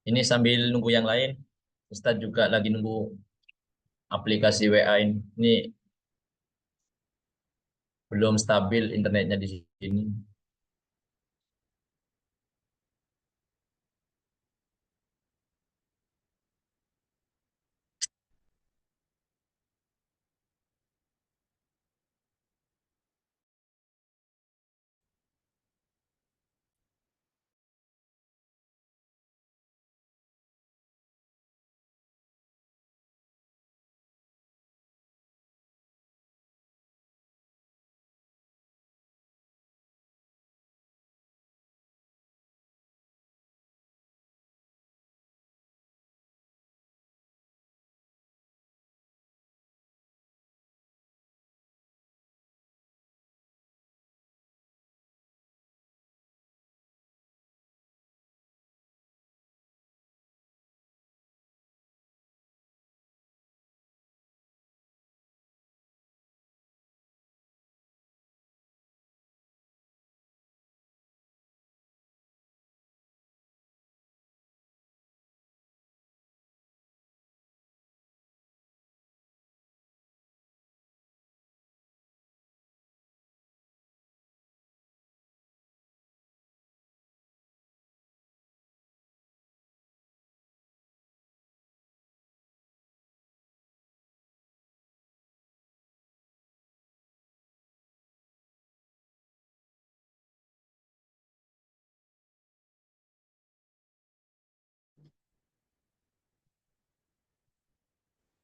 Ini sambil nunggu yang lain, Ustadz juga lagi nunggu aplikasi WA ini. Ini belum stabil internetnya di sini.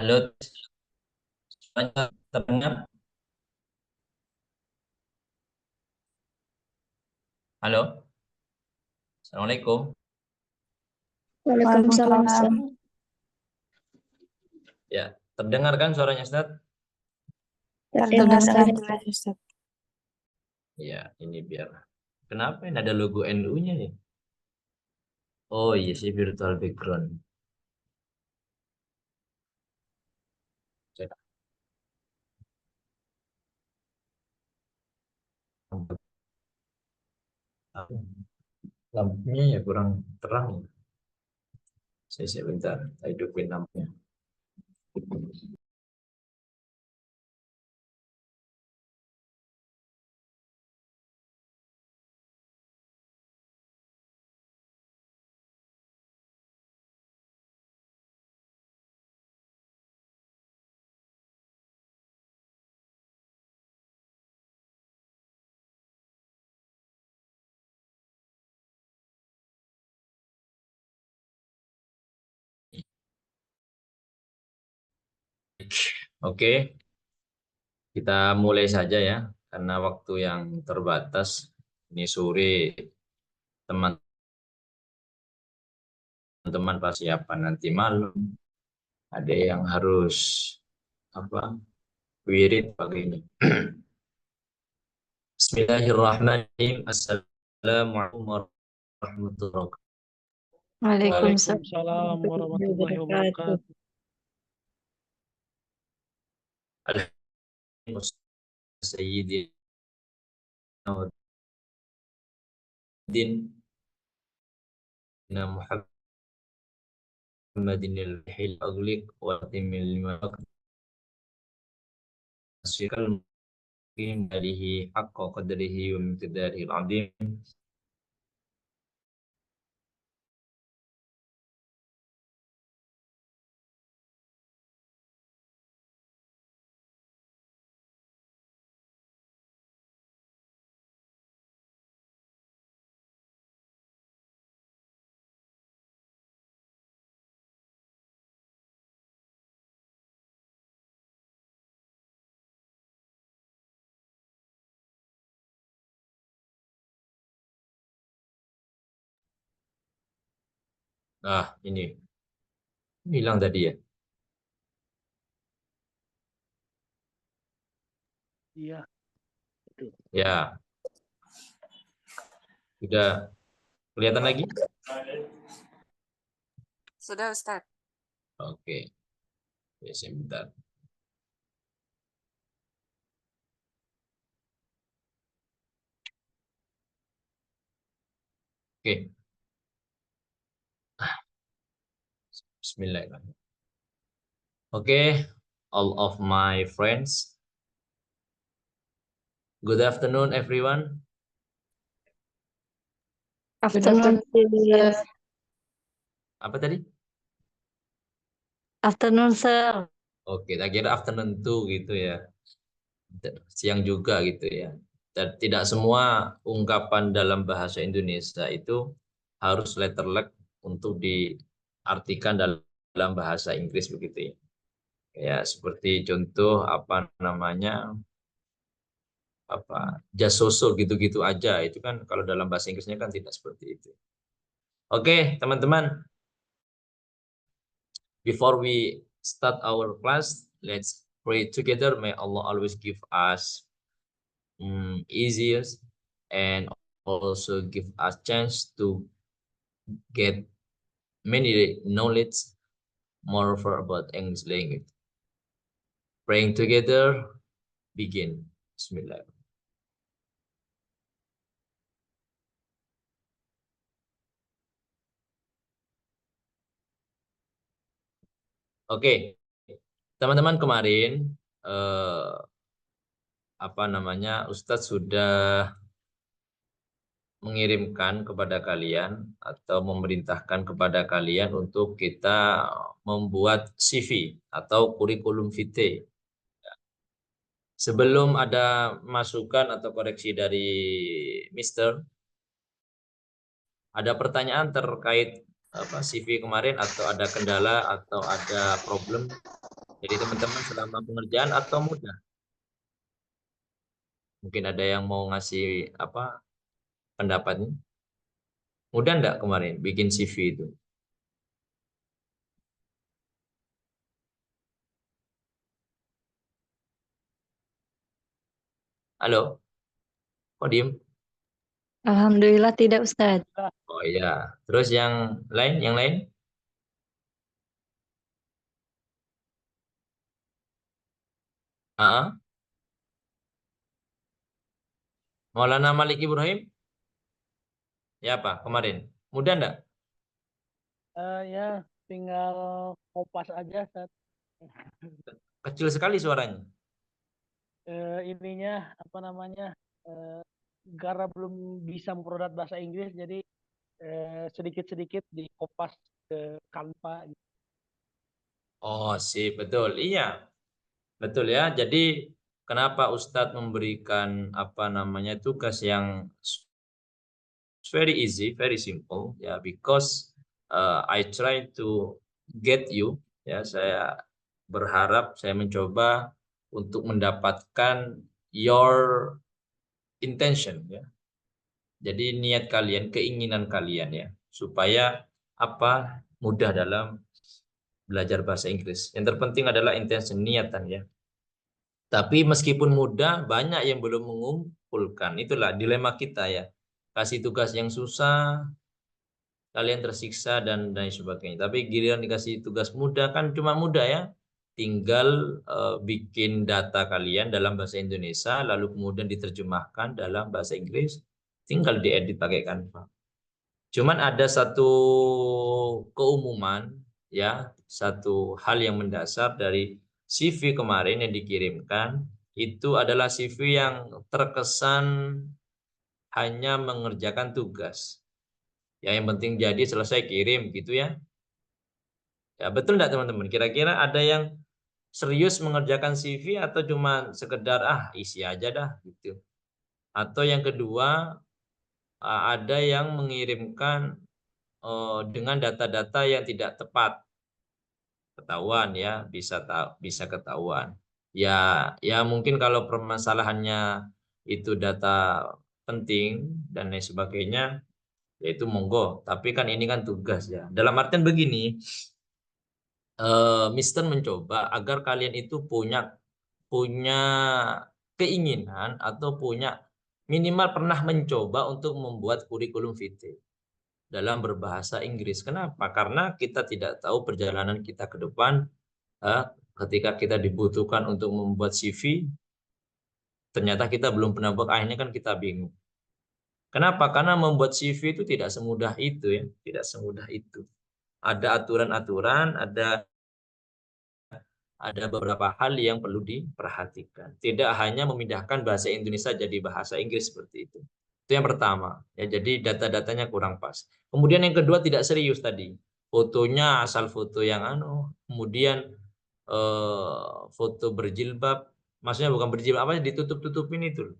Halo, semuanya terdengar? Halo, Assalamualaikum. Waalaikumsalam Waalaikumsalam. Ustaz. Ya, terdengar kan suaranya Ustadz? Terdengar Terdengar Ustaz. jelas, Ustaz. Ya, ini biar. Kenapa ini ada logo NU-nya ya? Oh iya sih, virtual background. Saya lampunya ya kurang terang. Saya bentar, saya hidupin lampunya. Oke, kita mulai saja ya, karena waktu yang terbatas. Ini sore, teman-teman persiapan nanti malam. Ada yang harus apa? Wirid pagi ini. Bismillahirrahmanirrahim. Assalamualaikum warahmatullahi Waalaikumsalam Waalaikumsalam warahmatullahi warahmatullahi wabarakatuh. wabarakatuh. wabarakatuh. Sayyidina Muhammadin Muhammadin al-hil aghliq wa timil lima asyrikal mungkin dalihi haqqa qadrihi wa miqdarihi al-azim. Nah, ini hilang tadi ya. Iya, itu. Ya, sudah kelihatan lagi? Sudah, Ustaz. Oke, ya sebentar. Oke, Bismillahirrahmanirrahim. Oke, all of my friends. Good afternoon, everyone. Afternoon, sir. Apa tadi? Afternoon, sir. Oke, tak kira afternoon too gitu ya. Siang juga gitu ya. Dan tidak semua ungkapan dalam bahasa Indonesia itu harus letterlek untuk diartikan dalam bahasa Inggris begitu ya. Ya, seperti contoh apa namanya? Apa just so gitu-gitu aja itu kan kalau dalam bahasa Inggrisnya kan tidak seperti itu. Oke, teman-teman, before we start our class, let's pray together. May Allah always give us easiest and also give us chance to get many knowledge moreover about English language. Praying together, begin. Bismillah. Oke, teman-teman kemarin apa namanya Ustadz sudah mengirimkan kepada kalian atau memerintahkan kepada kalian untuk kita membuat CV atau kurikulum vitae. Sebelum ada masukan atau koreksi dari Mister, ada pertanyaan terkait apa CV kemarin atau ada kendala atau ada problem dari teman-teman selama pengerjaan atau mudah? Mungkin ada yang mau ngasih apa pendapatnya? Mudah enggak kemarin bikin CV itu? Halo, kok diem? Alhamdulillah tidak, Ustaz. Oh iya, terus yang lain? Ah, Maulana Malik Ibrahim, ya apa kemarin? Mudah enggak? Ya, tinggal kopas aja saat Kecil sekali suaranya. ininya apa namanya karena belum bisa memperorat bahasa Inggris, jadi sedikit-sedikit dikopas ke Canva. Gitu. Oh sih, betul. Iya, betul ya. Jadi kenapa Ustadz memberikan apa namanya tugas yang very easy, very simple ya, because I try to get you ya, saya berharap saya mencoba untuk mendapatkan your intention ya. Jadi niat kalian, keinginan kalian ya, supaya apa mudah dalam belajar bahasa Inggris. Yang terpenting adalah intention, niatan ya. Tapi meskipun mudah, banyak yang belum mengumpulkan. Itulah dilema kita ya. Kasih tugas yang susah, kalian tersiksa dan lain sebagainya. Tapi giliran dikasih tugas mudah kan cuma mudah ya. Tinggal bikin data kalian dalam bahasa Indonesia, lalu kemudian diterjemahkan dalam bahasa Inggris, tinggal diedit pakai Canva. Cuman ada satu keumuman ya, satu hal yang mendasar dari CV kemarin yang dikirimkan itu adalah CV yang terkesan hanya mengerjakan tugas. Ya yang penting jadi selesai kirim gitu ya. Ya betul enggak teman-teman? Kira-kira ada yang serius mengerjakan CV atau cuma sekedar isi aja dah gitu. Atau yang kedua ada yang mengirimkan dengan data-data yang tidak tepat, ketahuan ya, bisa ketahuan ya. Ya mungkin kalau permasalahannya itu data penting dan lain sebagainya, yaitu monggo. Tapi kan ini kan tugas ya. Dalam artian begini, Mister mencoba agar kalian itu punya keinginan atau punya minimal pernah mencoba untuk membuat kurikulum vitae dalam berbahasa Inggris. Kenapa? Karena kita tidak tahu perjalanan kita ke depan, ketika kita dibutuhkan untuk membuat CV, ternyata kita belum pernah buat, akhirnya kan kita bingung. Kenapa? Karena membuat CV itu tidak semudah itu ya, tidak semudah itu. Ada aturan-aturan, ada beberapa hal yang perlu diperhatikan. Tidak hanya memindahkan bahasa Indonesia jadi bahasa Inggris seperti itu. Itu yang pertama. Ya, jadi data-datanya kurang pas. Kemudian yang kedua tidak serius tadi. Fotonya asal foto yang kemudian foto berjilbab, maksudnya bukan berjilbab, apa ditutup-tutupin itu.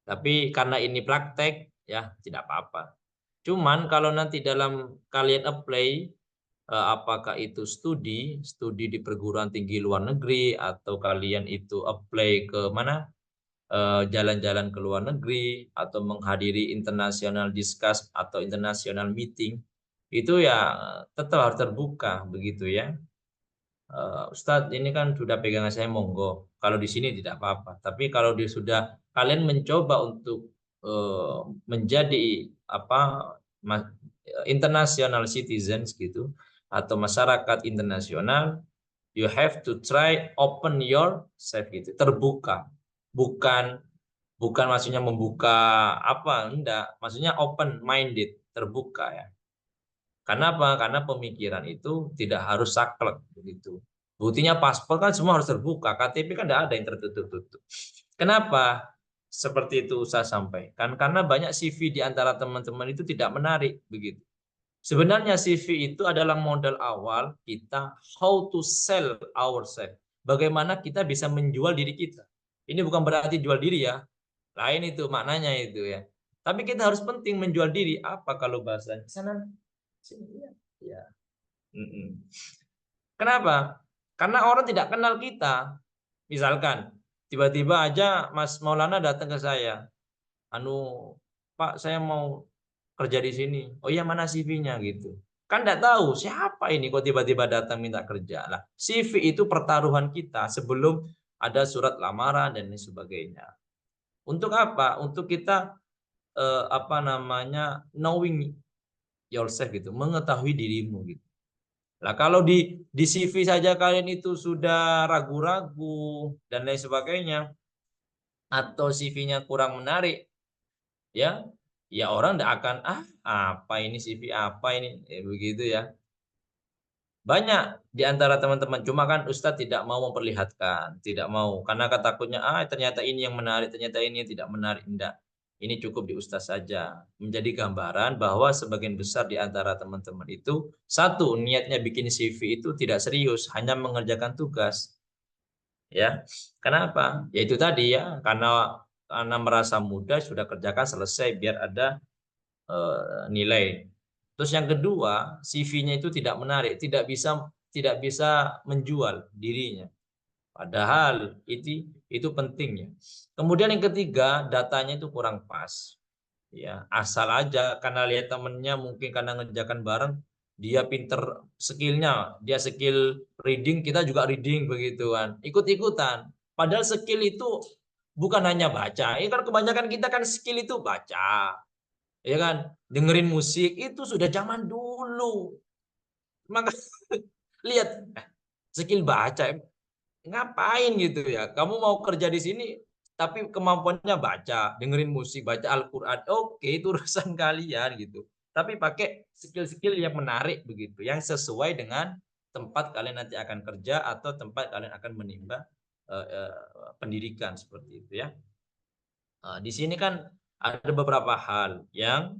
Tapi karena ini praktek ya tidak apa-apa. Cuman kalau nanti dalam kalian apply, apakah itu studi di perguruan tinggi luar negeri, atau kalian itu apply ke mana, jalan-jalan ke luar negeri, atau menghadiri international discuss atau international meeting, itu ya tetap harus terbuka begitu ya. Ustadz ini kan sudah pegangan saya, monggo. Kalau di sini tidak apa-apa. Tapi kalau dia sudah kalian mencoba untuk menjadi international citizens gitu, atau masyarakat internasional, you have to try open yourself gitu, terbuka. Bukan maksudnya membuka enggak, maksudnya open minded, terbuka ya. Karena apa? Karena pemikiran itu tidak harus saklek begitu. Buktinya paspor kan semua harus terbuka, KTP kan tidak ada yang tertutup-tutup. Kenapa? Seperti itu saya sampaikan, karena banyak CV di antara teman-teman itu tidak menarik begitu. Sebenarnya CV itu adalah modal awal kita how to sell ourselves. Bagaimana kita bisa menjual diri kita. Ini bukan berarti jual diri ya. Lain itu maknanya itu ya. Tapi kita harus penting menjual diri. Apa kalau bahasanya? Sana. Ya. Kenapa? Karena orang tidak kenal kita. Misalkan tiba-tiba aja Mas Maulana datang ke saya. Pak, saya mau kerja di sini. Oh iya, mana CV-nya gitu. Kan tidak tahu siapa ini kok tiba-tiba datang minta kerja. Lah, CV itu pertaruhan kita sebelum ada surat lamaran dan lain sebagainya. Untuk apa? Untuk kita knowing yourself gitu, mengetahui dirimu gitu. Nah, kalau di CV saja kalian itu sudah ragu-ragu dan lain sebagainya, atau CV-nya kurang menarik, ya orang tidak akan apa ini CV apa ini, begitu ya. Banyak di antara teman-teman, cuma kan Ustadz tidak mau memperlihatkan, tidak mau, karena takutnya ternyata ini yang menarik, ternyata ini yang tidak menarik. Enggak. Ini cukup di Ustadz saja. Menjadi gambaran bahwa sebagian besar di antara teman-teman itu, satu, niatnya bikin CV itu tidak serius, hanya mengerjakan tugas. Ya, kenapa? Ya itu tadi ya, karena merasa mudah, sudah kerjakan selesai biar ada nilai. Terus yang kedua, CV-nya itu tidak menarik, tidak bisa menjual dirinya. Padahal itu pentingnya. Kemudian yang ketiga, datanya itu kurang pas. Ya, asal aja karena lihat temennya, mungkin karena ngerjakan bareng, dia pinter skillnya, dia skill reading, kita juga reading begitu kan, ikut-ikutan. Padahal skill itu bukan hanya baca. Ini kan kebanyakan kita kan skill itu baca, ya kan, dengerin musik itu sudah zaman dulu. Maka lihat skill baca, ngapain gitu ya? Kamu mau kerja di sini tapi kemampuannya baca, dengerin musik, baca Al-Qur'an. Oke, itu urusan kalian gitu. Tapi pakai skill-skill yang menarik begitu, yang sesuai dengan tempat kalian nanti akan kerja atau tempat kalian akan menimba pendidikan seperti itu ya. Di sini kan ada beberapa hal yang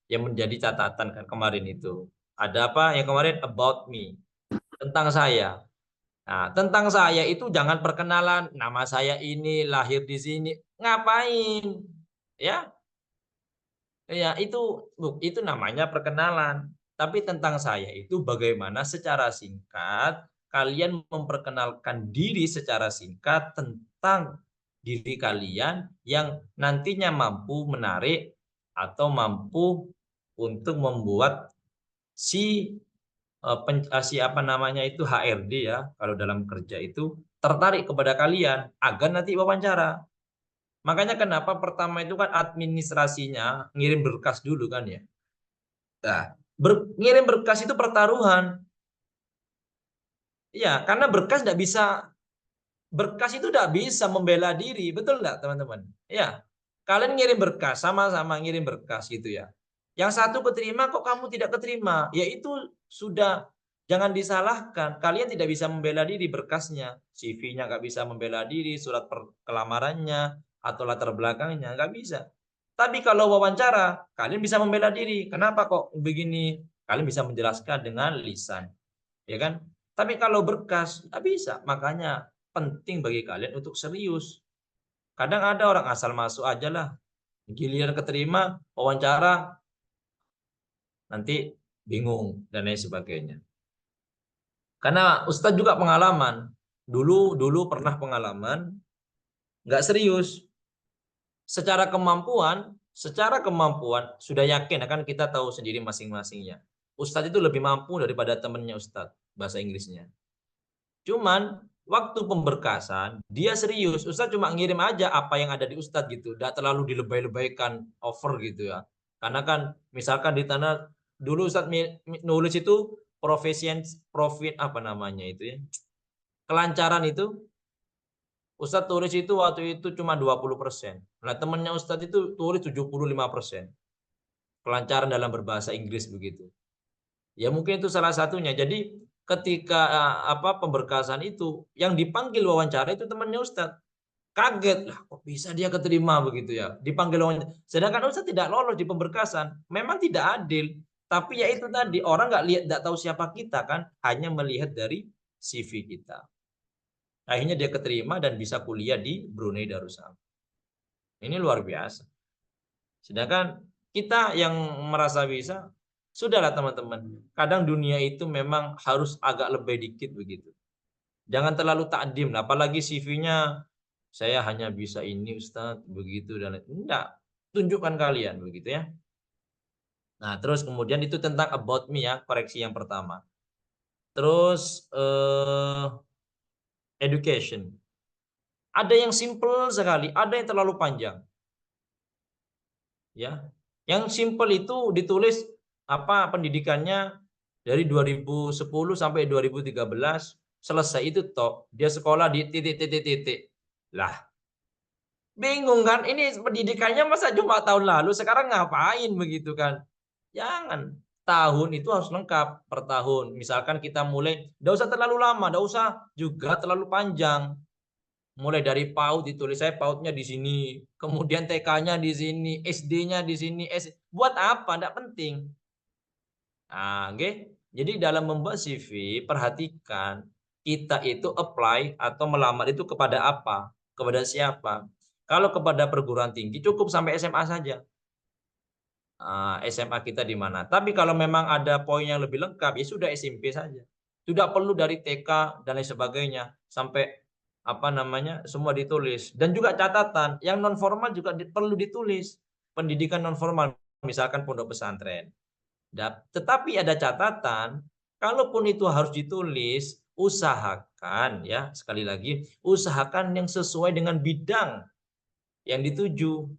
yang menjadi catatan kan kemarin itu. Ada apa yang kemarin about me, tentang saya. Nah, tentang saya itu jangan perkenalan, nama saya ini, lahir di sini. Ngapain? Ya. Ya, itu namanya perkenalan. Tapi tentang saya itu bagaimana secara singkat kalian memperkenalkan diri secara singkat tentang diri kalian yang nantinya mampu menarik atau mampu untuk membuat si apa namanya itu HRD ya, kalau dalam kerja itu tertarik kepada kalian agar nanti wawancara. Makanya kenapa pertama itu kan administrasinya ngirim berkas dulu kan ya. Nah, ngirim berkas itu pertaruhan. Iya, karena berkas itu tidak bisa membela diri, betul nggak teman-teman? Iya, kalian ngirim berkas, sama-sama ngirim berkas gitu ya. Yang satu keterima, kok kamu tidak keterima? Ya itu sudah, jangan disalahkan. Kalian tidak bisa membela diri berkasnya, CV-nya nggak bisa membela diri, surat kelamarannya atau latar belakangnya nggak bisa. Tapi kalau wawancara, kalian bisa membela diri. Kenapa kok begini? Kalian bisa menjelaskan dengan lisan, ya kan? Tapi kalau berkas nggak bisa. Makanya penting bagi kalian untuk serius. Kadang ada orang asal masuk aja lah. Giliran keterima, wawancara, nanti bingung dan lain sebagainya. Karena Ustadz juga pengalaman. Dulu pernah pengalaman, nggak serius. Secara kemampuan sudah yakin, kan kita tahu sendiri masing-masingnya. Ustadz itu lebih mampu daripada temannya Ustadz bahasa Inggrisnya. Cuman waktu pemberkasan dia serius. Ustadz cuma ngirim aja apa yang ada di Ustadz gitu. Tidak terlalu dilebay-lebaykan over gitu ya. Karena kan misalkan di tanah dulu Ustadz nulis itu profit apa namanya itu ya. Kelancaran itu Ustadz tulis itu waktu itu cuma 20%. Nah, temannya Ustadz itu tulis 75%. Kelancaran dalam berbahasa Inggris begitu. Ya mungkin itu salah satunya. Jadi ketika pemberkasan itu yang dipanggil wawancara itu temannya Ustadz. Kaget lah, kok bisa dia keterima begitu ya. Dipanggil wawancara. Sedangkan Ustadz tidak lolos di pemberkasan. Memang tidak adil. Tapi ya itu tadi, orang nggak tahu siapa kita kan, hanya melihat dari CV kita. Akhirnya dia keterima dan bisa kuliah di Brunei Darussalam. Ini luar biasa. Sedangkan kita yang merasa bisa, sudahlah teman-teman. Kadang dunia itu memang harus agak lebih dikit begitu. Jangan terlalu takdim, apalagi CV-nya saya hanya bisa ini Ustadz, begitu dan enggak. Tunjukkan kalian begitu ya. Nah, terus kemudian itu tentang about me ya, koreksi yang pertama. Terus education. Ada yang simple sekali, ada yang terlalu panjang. Ya. Yang simple itu ditulis pendidikannya dari 2010 sampai 2013, selesai itu toh. Dia sekolah di titik. Lah, bingung kan? Ini pendidikannya masa cuma tahun lalu, sekarang ngapain begitu kan? Jangan. Tahun itu harus lengkap per tahun. Misalkan kita mulai, enggak usah terlalu lama, enggak usah juga terlalu panjang. Mulai dari PAUD ditulis, saya PAUD-nya di sini, kemudian TK-nya di sini, SD-nya di sini, buat apa? Enggak penting. Nah, okay? Jadi dalam membuat CV, perhatikan kita itu apply atau melamar itu kepada apa? Kepada siapa? Kalau kepada perguruan tinggi cukup sampai SMA saja. SMA kita di mana? Tapi kalau memang ada poin yang lebih lengkap, ya sudah SMP saja. Tidak perlu dari TK dan lain sebagainya sampai semua ditulis. Dan juga catatan yang non formal juga perlu ditulis. Pendidikan non formal, misalkan pondok pesantren. Tetapi ada catatan, kalaupun itu harus ditulis, usahakan ya, sekali lagi, usahakan yang sesuai dengan bidang yang dituju.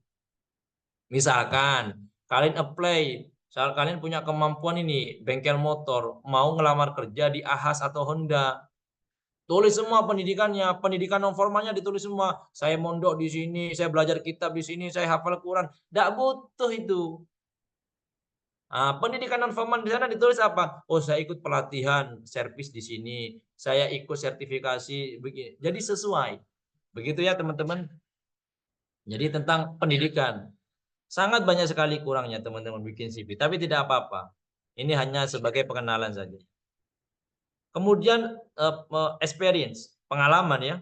Misalkan kalian apply, kalian punya kemampuan ini, bengkel motor, mau ngelamar kerja di Ahas atau Honda. Tulis semua pendidikannya, pendidikan non formalnya ditulis semua. Saya mondok di sini, saya belajar kitab di sini, saya hafal Quran. Tidak butuh itu. Pendidikan non formal di sana ditulis apa? Oh, saya ikut pelatihan servis di sini, saya ikut sertifikasi begini. Jadi sesuai. Begitu ya teman-teman. Jadi tentang pendidikan. Sangat banyak sekali kurangnya teman-teman bikin CV, tapi tidak apa-apa. Ini hanya sebagai pengenalan saja. Kemudian experience, pengalaman ya.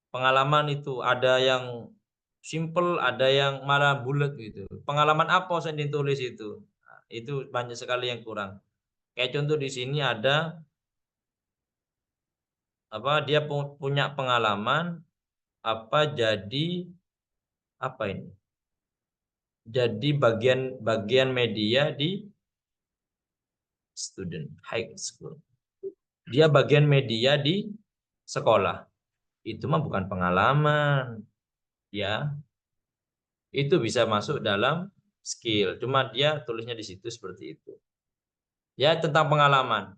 Pengalaman itu ada yang simple, ada yang malah bulat gitu. Pengalaman apa yang ditulis itu? Nah, itu banyak sekali yang kurang. Kayak contoh di sini ada dia punya pengalaman jadi apa ini? jadi bagian media di student high school. Dia bagian media di sekolah. Itu mah bukan pengalaman, ya. Itu bisa masuk dalam skill. Cuma dia tulisnya di situ seperti itu. Ya, tentang pengalaman.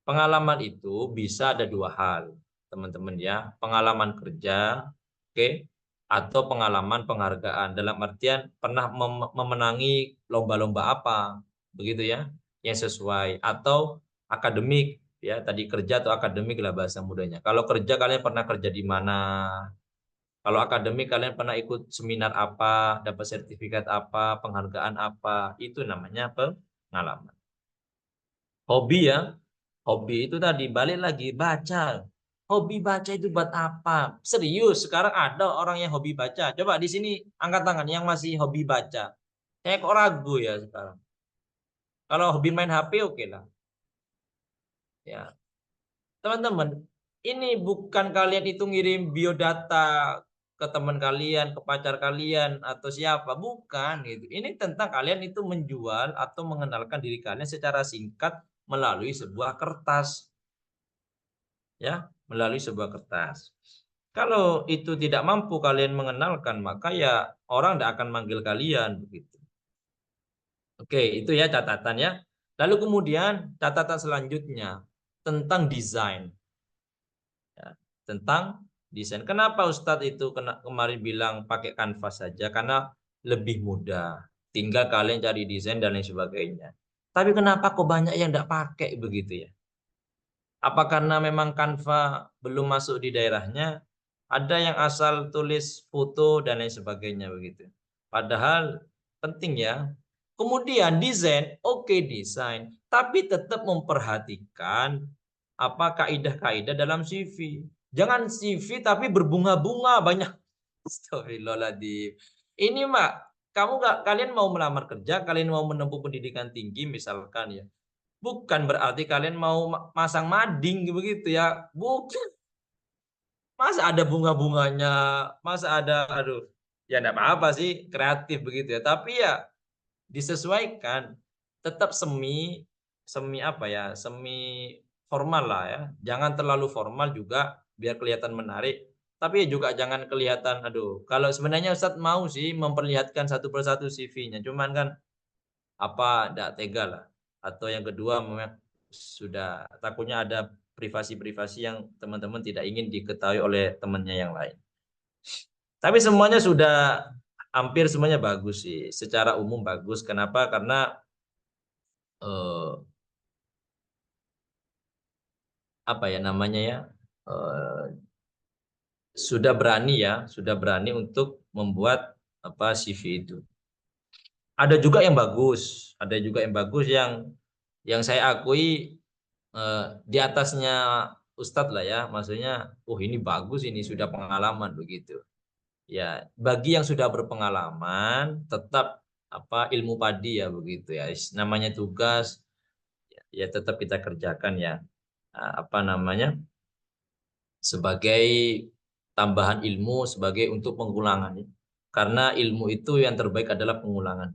Pengalaman itu bisa ada dua hal, teman-teman ya. Pengalaman kerja, oke, atau pengalaman penghargaan. Dalam artian pernah memenangi lomba-lomba apa, begitu ya, yang sesuai. Atau akademik, ya. Tadi kerja atau akademik lah bahasa mudanya. Kalau kerja kalian pernah kerja di mana? Kalau akademik kalian pernah ikut seminar apa, dapat sertifikat apa, penghargaan apa, itu namanya pengalaman. Hobi ya, hobi itu tadi balik lagi baca. Hobi baca itu buat apa? Serius, sekarang ada orang yang hobi baca. Coba di sini angkat tangan yang masih hobi baca. Saya kok ragu ya sekarang. Kalau hobi main HP oke lah. Ya, teman-teman, ini bukan kalian itu ngirim biodata ke teman kalian, ke pacar kalian atau siapa, bukan gitu. Ini tentang kalian itu menjual atau mengenalkan diri kalian secara singkat melalui sebuah kertas. Ya, melalui sebuah kertas. Kalau itu tidak mampu kalian mengenalkan, maka ya orang tidak akan manggil kalian begitu. Oke, itu ya catatan ya. Lalu kemudian catatan selanjutnya tentang desain. Ya, tentang desain. Kenapa Ustadz itu kemarin bilang pakai kanvas saja? Karena lebih mudah. Tinggal kalian cari desain dan lain sebagainya. Tapi kenapa kok banyak yang tidak pakai begitu ya? Apa karena memang Canva belum masuk di daerahnya? Ada yang asal tulis foto dan lain sebagainya begitu. Padahal penting ya. Kemudian desain, oke desain, tapi tetap memperhatikan apa kaidah-kaidah dalam CV. Jangan CV tapi berbunga-bunga banyak. Astagfirullahaladzim. Ini Mak, kalian mau melamar kerja, kalian mau menempuh pendidikan tinggi misalkan ya. Bukan berarti kalian mau masang mading begitu ya. Bukan. Masa ada bunga-bunganya, masa ada, aduh. Ya enggak apa-apa sih, kreatif begitu ya. Tapi ya disesuaikan. Tetap semi apa ya? Semi formal lah ya. Jangan terlalu formal juga biar kelihatan menarik. Tapi juga jangan kelihatan, aduh. Kalau sebenarnya Ustadz mau sih memperlihatkan satu persatu CV-nya. Cuman kan apa enggak tega lah. Atau yang kedua memang sudah takutnya ada privasi-privasi yang teman-teman tidak ingin diketahui oleh temannya yang lain. Tapi semuanya sudah hampir semuanya bagus sih. Secara umum bagus. Kenapa? Karena apa ya namanya ya? Sudah berani untuk membuat apa CV itu. Ada juga yang bagus, yang saya akui di atasnya Ustadz lah ya, maksudnya, ini bagus, ini sudah pengalaman begitu. Ya, bagi yang sudah berpengalaman, tetap apa ilmu padi ya begitu ya. Namanya tugas, ya tetap kita kerjakan ya. Apa namanya? Sebagai tambahan ilmu, sebagai untuk pengulangan. Karena ilmu itu yang terbaik adalah pengulangan.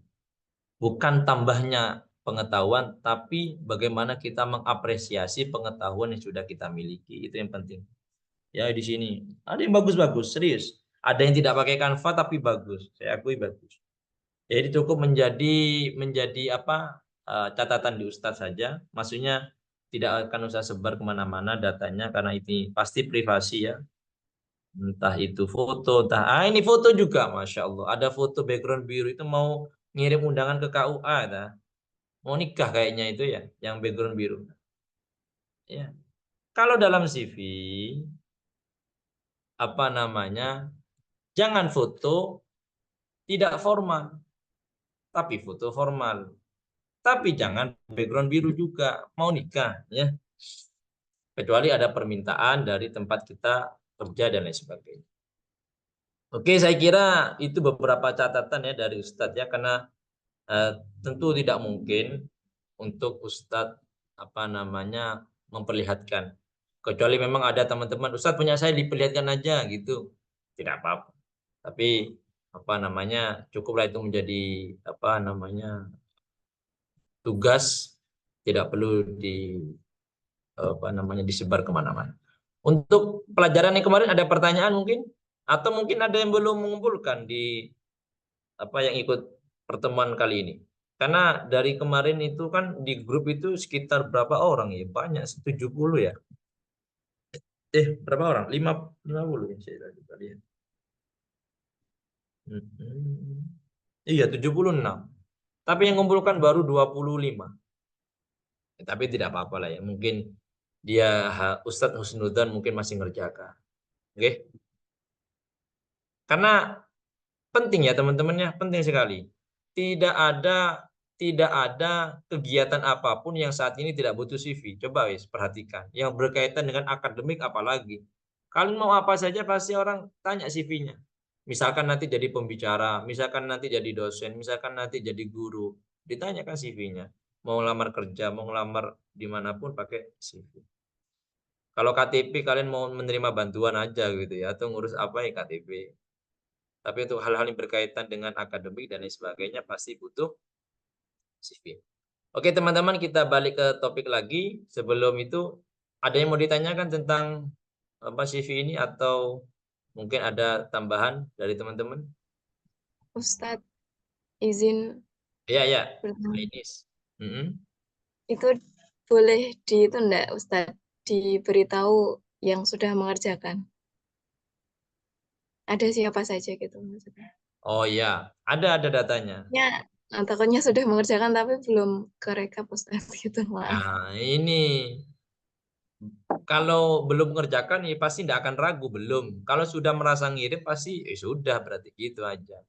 Bukan tambahnya pengetahuan, tapi bagaimana kita mengapresiasi pengetahuan yang sudah kita miliki. Itu yang penting. Ya di sini ada yang bagus-bagus, serius. Ada yang tidak pakai Canva tapi bagus. Saya akui bagus. Jadi cukup menjadi apa catatan di Ustadz saja. Maksudnya tidak akan usah sebar kemana-mana datanya karena ini pasti privasi ya. Entah itu foto, ini foto juga, masya Allah. Ada foto background biru itu mau ngirim undangan ke KUA, mau nikah kayaknya itu ya, yang background biru. Ya, kalau dalam CV apa namanya, jangan foto tidak formal, tapi foto formal. Tapi jangan background biru juga, mau nikah ya. Kecuali ada permintaan dari tempat kita kerja dan lain sebagainya. Oke, saya kira itu beberapa catatan ya dari Ustadz ya, karena tentu tidak mungkin untuk Ustadz apa namanya memperlihatkan. Kecuali memang ada teman-teman, Ustadz punya saya diperlihatkan aja gitu, tidak apa-apa. Tapi apa namanya, cukuplah itu menjadi apa namanya tugas, tidak perlu apa namanya disebar kemana-mana. Untuk pelajaran yang kemarin ada pertanyaan mungkin, atau mungkin ada yang belum mengumpulkan di apa yang ikut pertemuan kali ini. Karena dari kemarin itu kan di grup itu sekitar berapa orang ya? Banyak, 70 ya. Berapa orang? 50 ya saya coba lihat. Iya, 76. Tapi yang mengumpulkan baru 25. Tapi tidak apa-apa lah ya. Mungkin dia Ustadz Husnudzan mungkin masih ngerjakan. Oke. Karena penting ya teman-temannya, penting sekali. Tidak ada kegiatan apapun yang saat ini tidak butuh CV. Coba wis perhatikan. Yang berkaitan dengan akademik apalagi. Kalian mau apa saja pasti orang tanya CV-nya. Misalkan nanti jadi pembicara, misalkan nanti jadi dosen, misalkan nanti jadi guru, ditanyakan CV-nya. Mau lamar kerja, mau ngelamar dimanapun pakai CV. Kalau KTP kalian mau menerima bantuan aja gitu ya, atau ngurus apa ya KTP. Tapi untuk hal-hal yang berkaitan dengan akademik dan lain sebagainya pasti butuh CV. Oke teman-teman, kita balik ke topik lagi. Sebelum itu ada yang mau ditanyakan tentang apa CV ini atau mungkin ada tambahan dari teman-teman? Ustadz, izin Ya ya, bertanya. Ainis. Mm-mm. Itu boleh itu enggak, Ustadz, diberitahu yang sudah mengerjakan? Ada siapa saja gitu maksudnya. Oh ya, ada datanya. Ya, takutnya sudah mengerjakan tapi belum kerekap Ustadz gitu, maaf. Nah ini kalau belum mengerjakan ya pasti tidak akan ragu belum. Kalau sudah merasa ngirim pasti sudah berarti gitu aja.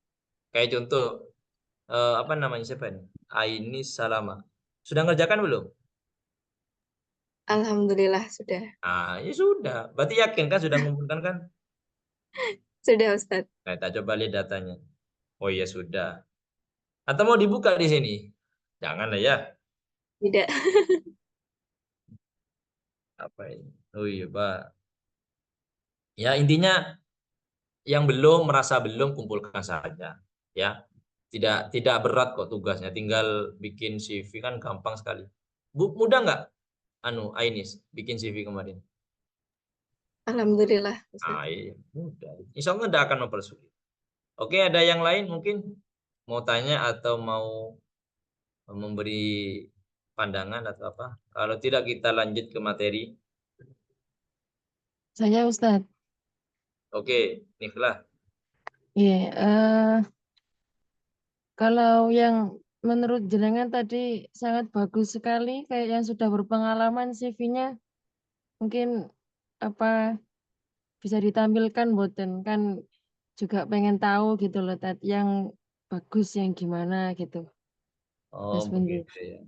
Kayak contoh apa namanya siapa ini? Ainis Salama. Sudah ngerjakan belum? Alhamdulillah sudah. Ya sudah. Berarti yakin kan sudah mengumpulkan kan? Sudah Ustadz. Nah, kita coba lihat datanya. Oh iya sudah. Atau mau dibuka di sini? Janganlah ya. Tidak. Apa ini? Oh iya, Pak. Ya intinya yang belum merasa belum kumpulkan saja. Ya. Tidak berat kok tugasnya. Tinggal bikin CV kan gampang sekali. Mudah nggak? Ainis bikin CV kemarin. Alhamdulillah Ustadz. Iya, mudah. Insya Allah tidak akan mempersulit. Oke, ada yang lain mungkin mau tanya atau mau memberi pandangan atau apa? Kalau tidak kita lanjut ke materi. Saya Ustadz. Oke, Nikhlah. Iya, kalau yang menurut jenengan tadi sangat bagus sekali, kayak yang sudah berpengalaman CV-nya, mungkin apa bisa ditampilkan boten kan juga pengen tahu gitu loh, yang bagus yang gimana gitu. Oh, Mas Windy. begitu ya.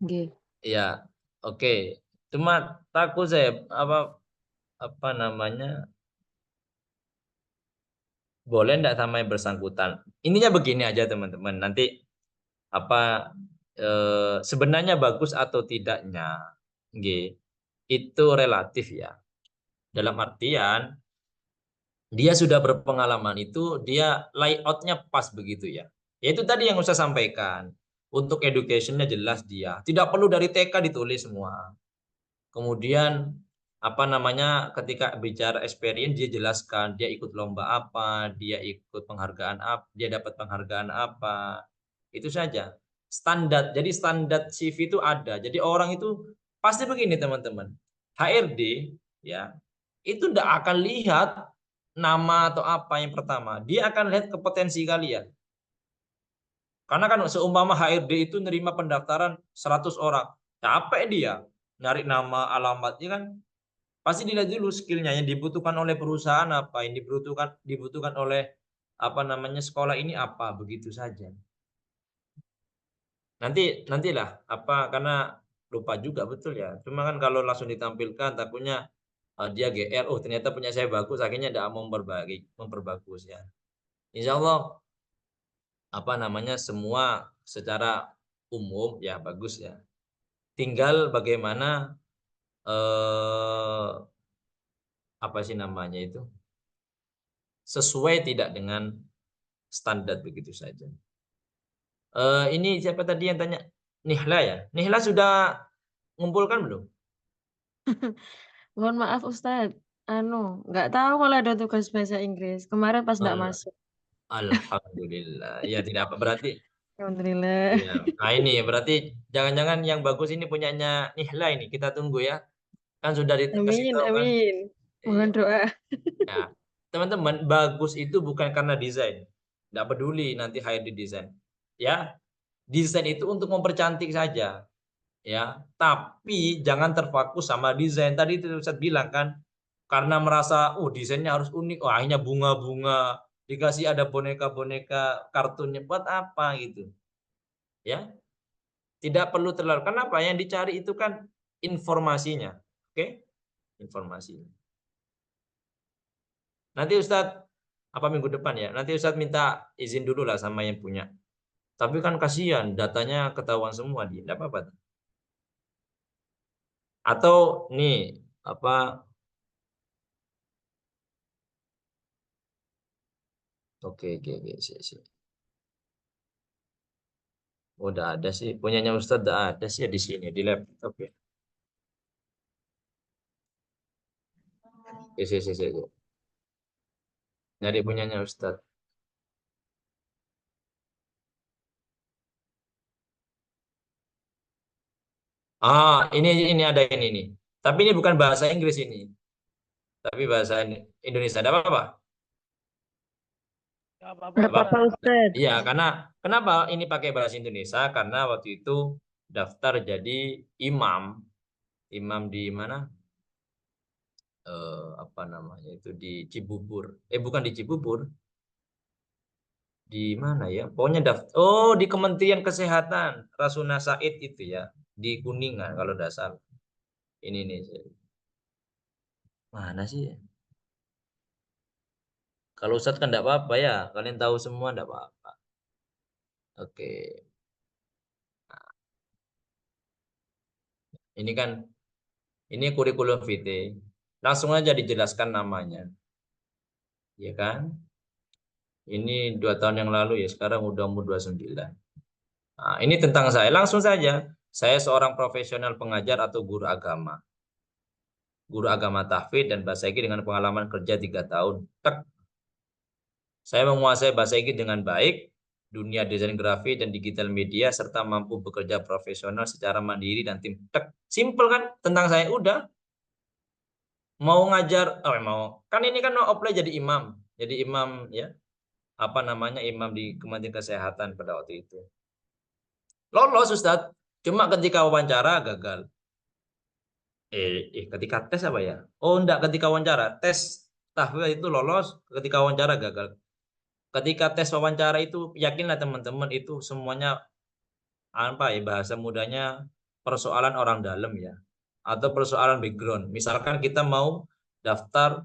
Nggih. Iya, oke. Cuma takut saya apa namanya? Boleh enggak sama yang bersangkutan? Intinya begini aja teman-teman. Nanti apa sebenarnya bagus atau tidaknya, itu relatif ya. Dalam artian dia sudah berpengalaman itu dia layoutnya pas begitu ya. Ya itu tadi yang saya sampaikan. Untuk educationnya jelas dia. Tidak perlu dari TK ditulis semua. Kemudian apa namanya ketika bicara experience dia jelaskan dia ikut lomba apa, dia ikut penghargaan apa, dia dapat penghargaan apa. Itu saja. Standar. Jadi standar CV itu ada. Jadi orang itu pasti begini teman-teman. HRD ya itu tidak akan lihat nama atau apa yang pertama. Dia akan lihat ke potensi kalian. Karena kan seumpama HRD itu nerima pendaftaran 100 orang. Capek dia nyari nama alamatnya kan. Pasti dilihat dulu skillnya yang dibutuhkan oleh perusahaan apa, yang dibutuhkan oleh apa namanya sekolah ini apa, begitu saja. Nantilah apa karena lupa juga betul ya. Cuma kan kalau langsung ditampilkan takutnya dia GR, oh ternyata punya saya bagus, akhirnya tidak mau memperbagus ya. Insya Allah apa namanya semua secara umum ya bagus ya. Tinggal bagaimana apa sih namanya itu sesuai tidak dengan standar begitu saja. Ini siapa tadi yang tanya? Nihla ya? Nihla sudah ngumpulkan belum? Mohon maaf Ustadz, nggak tahu kalau ada tugas bahasa Inggris. Kemarin pas nggak masuk. Alhamdulillah. Ya tidak apa berarti. Alhamdulillah. Ya. Nah ini berarti jangan-jangan yang bagus ini punyanya Nihla ini. Kita tunggu ya. Kan sudah dikasih Amin, tahu kan. amin. Mohon Iya. doa. Ya. Teman-teman, bagus itu bukan karena desain. Tidak peduli nanti HRD desain. Ya. Desain itu untuk mempercantik saja. Ya. Tapi jangan terfokus sama desain. Tadi itu Ustadz bilang kan, karena merasa desainnya harus unik, akhirnya bunga-bunga, dikasih ada boneka-boneka kartunnya, buat apa gitu. Ya. Tidak perlu terlalu. Kenapa? Yang dicari itu kan informasinya. Oke? Informasinya. Nanti Ustadz minggu depan ya. Nanti Ustadz minta izin dulu lah sama yang punya. Tapi kan kasihan datanya ketahuan semua dia. Tidak apa-apa. Atau nih oke, sih. Udah ada sih, punyanya Ustadz udah ada sih ya di sini di laptop ya. Sih. Nyari punyanya Ustadz. Ini ada ini nih. Tapi ini bukan bahasa Inggris ini. Tapi bahasa Indonesia. Ada apa-apa? Nggak apa-apa, Nggak apa-apa Ustadz. Ustadz. Iya, karena kenapa ini pakai bahasa Indonesia? Karena waktu itu daftar jadi imam di mana? Apa namanya itu di Cibubur. Bukan di Cibubur. Di mana ya? Pokoknya daftar. Di Kementerian Kesehatan, Rasuna Said itu ya, di Kuningan kalau tidak salah. Ini nih. Mana sih? Kalau Ustadz kan tidak apa-apa ya. Kalian tahu semua tidak apa-apa. Oke. Ini kan ini kurikulum vitae. Langsung aja dijelaskan namanya. Ya kan? Ini 2 tahun yang lalu ya, sekarang udah umur 29. Nah, ini tentang saya. Langsung saja. Saya seorang profesional pengajar atau guru agama. Guru agama tahfidz dan bahasa Inggris dengan pengalaman kerja 3 tahun. Tek. Saya menguasai bahasa Inggris dengan baik, dunia desain grafis dan digital media, serta mampu bekerja profesional secara mandiri dan tim. Tek. Simple kan? Tentang saya udah. Mau ngajar, kan ini kan mau apply jadi imam. Jadi imam ya, imam di Kementerian Kesehatan pada waktu itu. Lolos Ustadz, cuma ketika wawancara gagal. Ketika tes apa ya? Enggak, ketika wawancara. Tes tahfidz itu lolos, ketika wawancara gagal. Ketika tes wawancara itu yakinlah teman-teman itu semuanya bahasa mudanya persoalan orang dalam ya, atau persoalan background. Misalkan kita mau daftar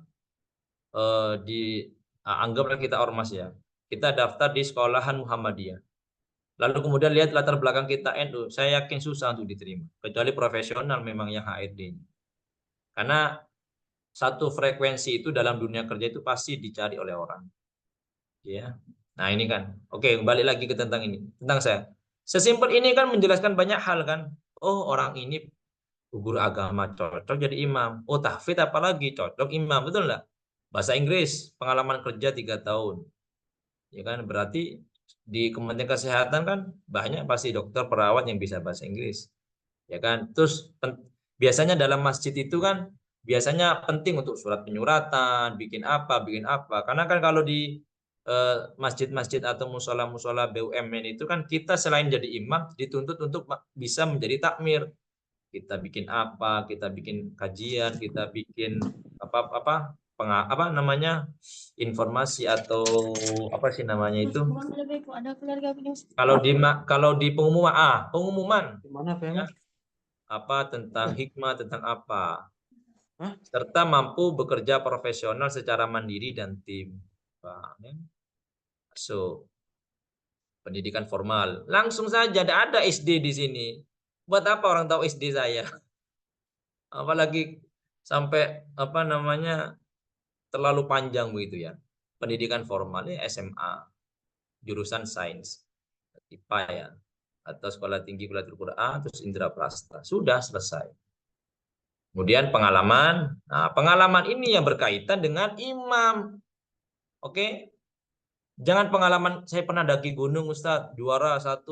anggaplah kita ormas ya. Kita daftar di sekolahan Muhammadiyah. Lalu kemudian lihat latar belakang kita NU, saya yakin susah untuk diterima. Kecuali profesional memang yang HRD. Karena satu frekuensi itu dalam dunia kerja itu pasti dicari oleh orang. Ya. Nah ini kan. Oke, balik lagi ke tentang ini. Tentang saya. Sesimpel ini kan menjelaskan banyak hal kan. Orang ini guru agama cocok jadi imam. Tahfidz apalagi cocok imam. Betul nggak? Bahasa Inggris, pengalaman kerja 3 tahun. Ya kan, berarti di Kementerian Kesehatan kan banyak pasti dokter, perawat yang bisa bahasa Inggris. Ya kan? Terus biasanya dalam masjid itu kan biasanya penting untuk surat penyuratan, bikin apa. Karena kan kalau di masjid-masjid atau musola-musola BUMN itu kan kita selain jadi imam dituntut untuk bisa menjadi takmir. Kita bikin apa, kita bikin kajian, kita bikin informasi atau apa sih namanya itu, kalau di pengumuman ya, tentang hikmah, tentang apa, serta mampu bekerja profesional secara mandiri dan tim. So pendidikan formal langsung saja, ada SD di sini. Buat apa orang tahu SD saya? Apalagi sampai terlalu panjang begitu ya. Pendidikan formalnya SMA. jurusan sains, IPA ya, atau sekolah tinggi Qiratul Quran, terus Indra Prasta. Sudah selesai. Kemudian pengalaman. Nah, pengalaman ini yang berkaitan dengan imam. Oke. Jangan pengalaman saya pernah daki gunung Ustadz, juara 1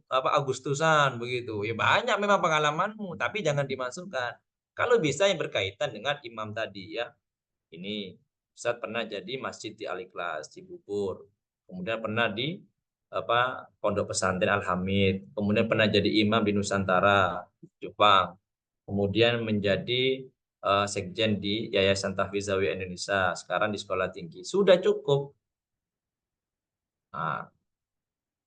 Agustusan begitu. Ya banyak memang pengalamanmu, tapi jangan dimasukkan. Kalau bisa yang berkaitan dengan imam tadi ya. Ini Ustadz pernah jadi masjid di Al-Ikhlas di Bubur. Kemudian pernah di Pondok Pesantren Al-Hamid. Kemudian pernah jadi imam di Nusantara, Jepang. Kemudian menjadi sekjen di Yayasan Tahfiz Zawi Indonesia. Sekarang di sekolah tinggi. Sudah cukup. Nah,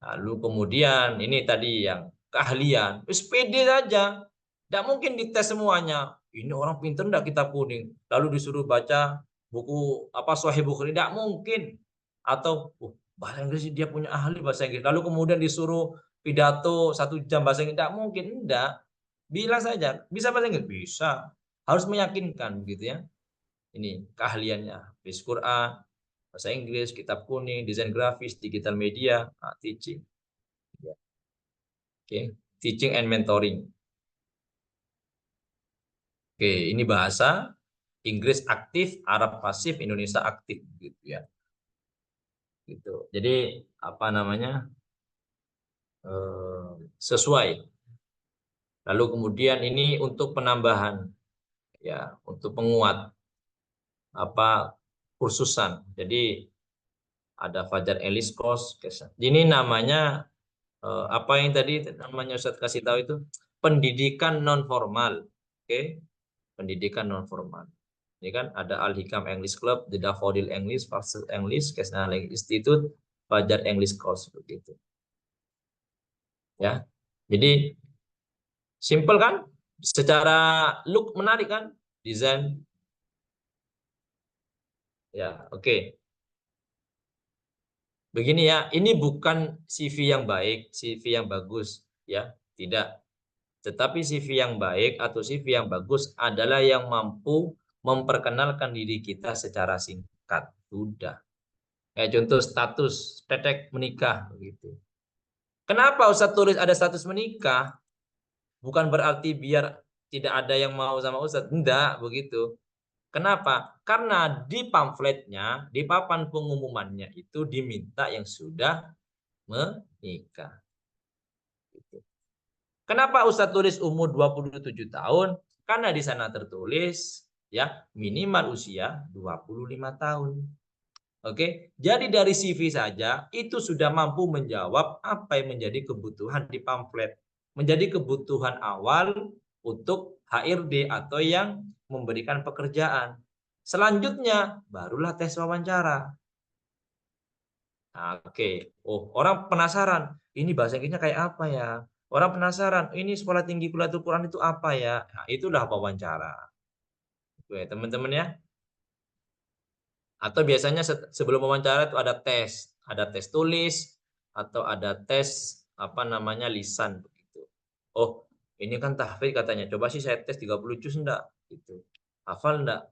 lalu kemudian ini tadi yang keahlian, wis pede saja. Tidak mungkin dites semuanya. Ini orang pintar enggak kitab kuning. Lalu disuruh baca buku Sahih Bukhari, tidak mungkin. Atau bahasa Inggris dia punya ahli bahasa Inggris. Lalu kemudian disuruh pidato 1 jam bahasa Inggris, tidak mungkin. Enggak. Bilang saja, bisa bahasa Inggris? Bisa. Harus meyakinkan begitu ya. Ini keahliannya. Habis Quran, bahasa Inggris, kitab kuning, desain grafis, digital media, teaching. Oke, teaching and mentoring. Oke, ini bahasa Inggris aktif, Arab pasif, Indonesia aktif gitu ya. Gitu. Jadi apa namanya? Sesuai. Lalu kemudian ini untuk penambahan ya, untuk penguat kursusan. Jadi ada Fajar English Course. Ini namanya apa yang tadi namanya Ustadz kasih tahu itu pendidikan non formal. Oke. Pendidikan non formal. Ini kan ada Al-Hikam English Club, The Daffodil English, Farsi English, Kesna Institute, Fajar English Course begitu. Ya. Jadi simple kan? Secara look menarik kan? Desain. Ya, oke. Begini ya, ini bukan CV yang baik, CV yang bagus ya, tidak. Tetapi CV yang baik atau CV yang bagus adalah yang mampu memperkenalkan diri kita secara singkat. Sudah. Kayak contoh status tetek menikah begitu. Kenapa Ustadz tulis ada status menikah? Bukan berarti biar tidak ada yang mau sama Ustadz. Enggak, begitu. Kenapa? Karena di pamfletnya, di papan pengumumannya itu diminta yang sudah menikah. Kenapa Ustadz tulis umur 27 tahun? Karena di sana tertulis ya minimal usia 25 tahun. Oke, jadi dari CV saja itu sudah mampu menjawab apa yang menjadi kebutuhan di pamflet. Menjadi kebutuhan awal untuk HRD atau yang memberikan pekerjaan. Selanjutnya barulah tes wawancara. Nah, oke. Oh, orang penasaran, ini bahasa Inggrisnya kayak apa ya? Orang penasaran, ini sekolah tinggi Qiratul Quran itu apa ya? Nah, itulah wawancara. Oke, teman-teman ya. Atau biasanya sebelum wawancara itu ada tes tulis atau ada tes lisan begitu. Oh, ini kan tahfidz katanya. Coba sih saya tes 30 juz enggak gitu. Hafal enggak?